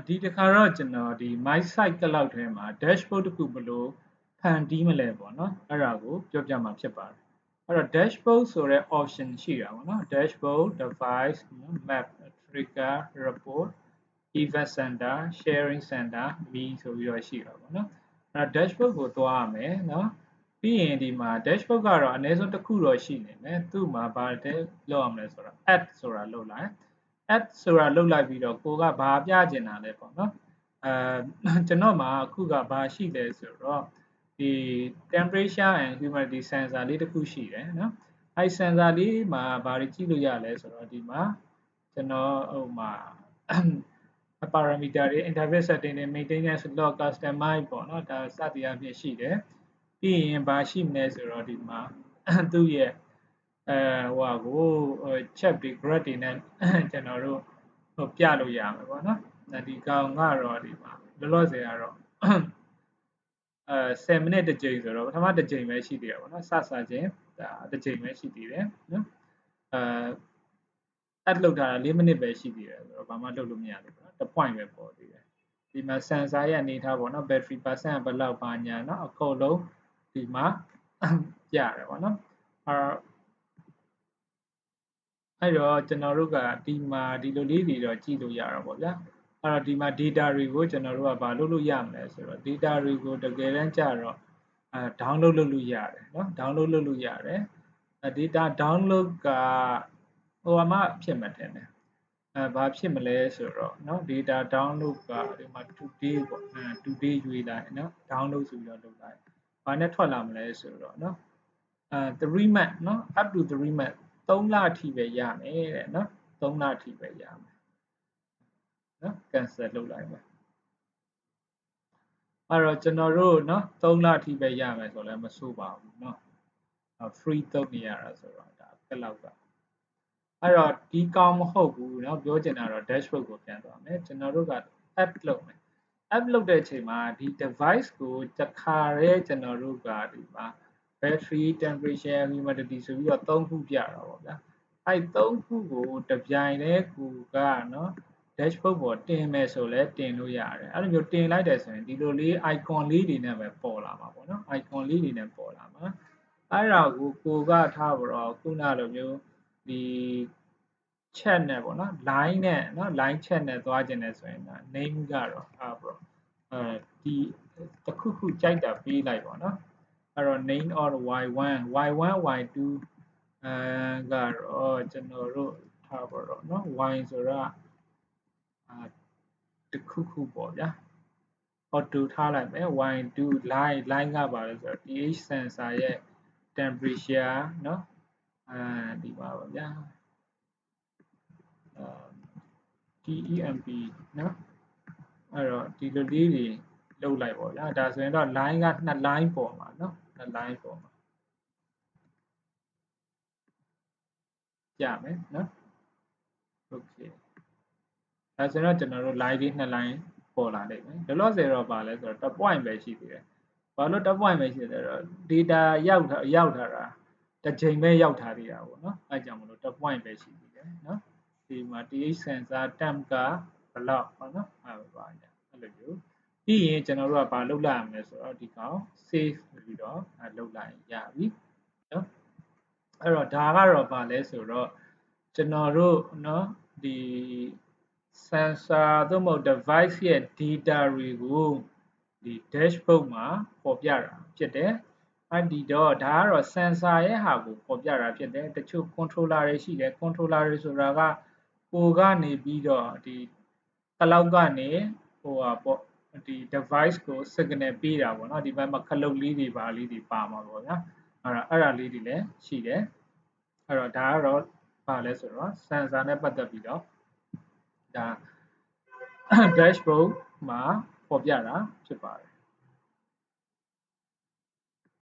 ဒီတခါတော့ကျွန်တော်ဒီ my site ကလောက်ထဲမှာ dashboard တစ်ခုဘယ်လိုဖန်တီးမလဲပေါ့နော်အဲ့ဒါကိုပြောပြမှာဖြစ်ပါတယ်အဲ့တော့ dashboard ဆိုတဲ့ option ရှိတာပေါ့နော် dashboard device map trigger report event center sharing center me ဆိုပြီးတော့ရှိတာပေါ့နော်အဲ့တော့ dashboard ကိုသွားရမယ်နော်ပြီးရင်ဒီမှာ dashboard ကတော့အနည်းဆုံးတစ်ခုတော့ရှိနေမယ်သူ့မှာဘာတဲ့လောက်ရမလဲဆိုတော့ add ဆိုတာလုပ်လိုက်add ဆိုတာလုပ်လိုက်ပြီးတော့ကိုကဘာပြချင်တာလဲပေါ့နော်ကျွန်တော်မှာအခုကဘာရှိလဲဆိုတော့ဒီ temperature and humidity sensor လေးတစ်ခုရှိတယ်နော်အဲ sensor လေးမှာဘာတွေကြည့်လို့ရလဲဆိုတော့ဒီမှာကျွန်တော်ဟိုမှာ parameter တွေ interface setting တွေ maintenance log customize ပေါ့နော်ဒါစသည်အဖြစ်ရှိတယ်ပြီးရင်ဘာရှိမလဲဆိုတော့ဒီမှာသူ့ရဲ့ဟိုကို chat တွေ graph တွေနဲ့ကျွန်တော်တို့ပြလို့ရမှာပေါ့နော်ဒီကောင်ကတော့ဒီမှာလောလောဆယ်ကတော့10မိနစ်တစ်ကြိမ်ဆိုတော့ပထမတစ်ကြိမ်ပဲရှိသေးတယ်ပေါ့နော်စချင်းဒါတစ်ကြိမ်ပဲရှိသေးတယ်နော်add လုပ်ထားတာ4မိနစ်ပဲရှိသေးတယ်ဆိုတော့ဘာမှလုပ်လို့မရဘူးပေါ့နော်တစ် point ပဲပေါ်သေးတယ်ဒီမှာ sensor ရဲ့အနေထားပေါ့နော် battery percent ဘယ်လောက်ပါညာเนาะအကုန်လုံးဒီမှာပြရတယ်ပေါ့နော်အဲ့တော့ကျွန်တော်တို့ကဒီမှာဒီလိုလေးတွေတော့ကြည့်လို့ရတာပေါ့ဗျာအဲ့တော့ဒီမှာ data တွေကိုကျွန်တော်တို့ကဘာလုပ်လို့ရမလဲဆိုတော့ data တွေကိုတကယ်တမ်းကျတော့download လုပ်လို့ရတယ်เนาะ download လုပ်လို့ရတယ် data download ကဟိုမှာဖြစ်မှာတယ်ဘာဖြစ်မလဲဆိုတော့เนาะ data download ကဒီမှာ today ပေါ့today ရွေးလိုက်เนาะ download ဆိုပြီးတော့လုပ်လိုက်ဘာနဲ့ထွက်လာမလဲဆိုတော့เนาะ3 month เนาะ up to 3 month 3လအထိပဲရမယ်တဲ့เนาะ3လအထိပဲရမယ်เนาะ cancel လုပ်လိုက်မယ်အဲ့တော့ကျွန်တော်တို့เนาะ3လအထိပဲရမယ်ဆိုလည်းမဆိုးပါဘူးเนาะ free သုံးနေရတာဆိုတော့ဒါကလောက်ကအဲ့တော့ဒီကောင်မဟုတ်ဘူးเนาะပြောချင်တာတော့ dashboard ကိုပြန်သွားမယ်ကျွန်တော်တို့က app လုပ်မယ် app လုပ်တဲ့အချိန်မှာဒီ device ကိုတခါတည်းကျွန်တော်တို့ကဒီမှာ battery temperature humidity ဆိုပြီးတော့3ခုပြတာပေါ့ဗျာအဲ့3ခုကိုတပြိုင်တည်းကိုကเนาะ dashboard ပေါ်တင်မယ်ဆိုလဲတင်လို့ရတယ်အဲ့လိုမျိုးတင်လိုက်တယ်ဆိုရင်ဒီလိုလေး icon လေးတွေနဲ့ပဲပေါ်လာမှာပေါ့နော် icon လေးတွေနဲ့ပေါ်လာမှာအဲ့ဒါကိုကထားပြီးတော့ခုနလိုမျိုးဒီ chat နဲ့ပေါ့နော် line နဲ့เนาะ line chat နဲ့သွားခြင်းနဲ့ဆိုရင် name ကတော့ဒီတစ်ခုခုကြိုက်တာပေးလိုက်ပေါ့နော်အဲ့တော့ name or y1 y2 ကတော့ကျွန်တော်တို့ထားပါတော့เนาะ y ဆိုတာတစ်ခုခုပေါ့ဗျာ auto ထားလိုက်မယ် y2 line ကပါလဲဆိုတော့ pH sensor ရဲ့ temperature เนาะဒီပါပါဗျာTEMP เนาะအဲ့တော့ဒီလိုလေးတွေလုပ်လိုက်ပေါ့ဗျာဒါဆိုရင်တော့ line က2 line ပေါ်မှာเนาะ2 line ပေါ်မှာကြမယ်เนาะ okay ဒါဆိုတော့ကျွန်တော်တို့ line လေး2 line ပေါ်လာလိမ့်မယ်လောလောဆယ်တော့ပါလဲဆိုတော့ point ပဲရှိသေးတယ်ဘာလို့ point ပဲရှိသေးတယ်တော့ data ရောက်ထားတာတစ်ချိန်ပဲရောက်ထားသေးတာပေါ့နော်အဲကြောင့်မလို့ point ပဲရှိသေးတယ်เนาะဒီမှာ TH sensor temp ကဘယ်လောက်ပေါ့နော်အဲ့ပါညာအဲ့လိုမျိုးပြီးရင်ကျွန်တော်တို့ကဘာလုပ်လိုက်ရမလဲဆိုတော့ဒီကောင် save ပြီးတော့လုပ်လိုက်ရပြီเนาะအဲ့တော့ဒါကတော့ဘာလဲဆိုတော့ကျွန်တော်တို့เนาะဒီ sensor သို့မဟုတ် device ရဲ့ data တွေကိုဒီ dashboard မှာပေါ်ပြတာဖြစ်တယ်အဲ့တော့ဒါကတော့ sensor ရဲ့ဟာကိုပေါ်ပြတာဖြစ်တယ်တချို့ controller တွေရှိတယ် controller တွေဆိုတာကကိုကနေပြီးတော့ဒီ cloud ကနေဟိုဟာပေါ့ဒီ device ကို signal ပေးတာပေါ့နော်ဒီဘက်မှာခလုတ်လေးတွေပါလေးတွေပါမှာပေါ့ဗျာအဲ့ဒါလေးတွေလည်းရှိတယ်အဲ့တော့ဒါကတော့ဘာလဲဆိုတော့ sensor နဲ့ပတ်သက်ပြီးတော့ဒါ dashboard မှာပေါ်ပြတာဖြစ်ပါတယ်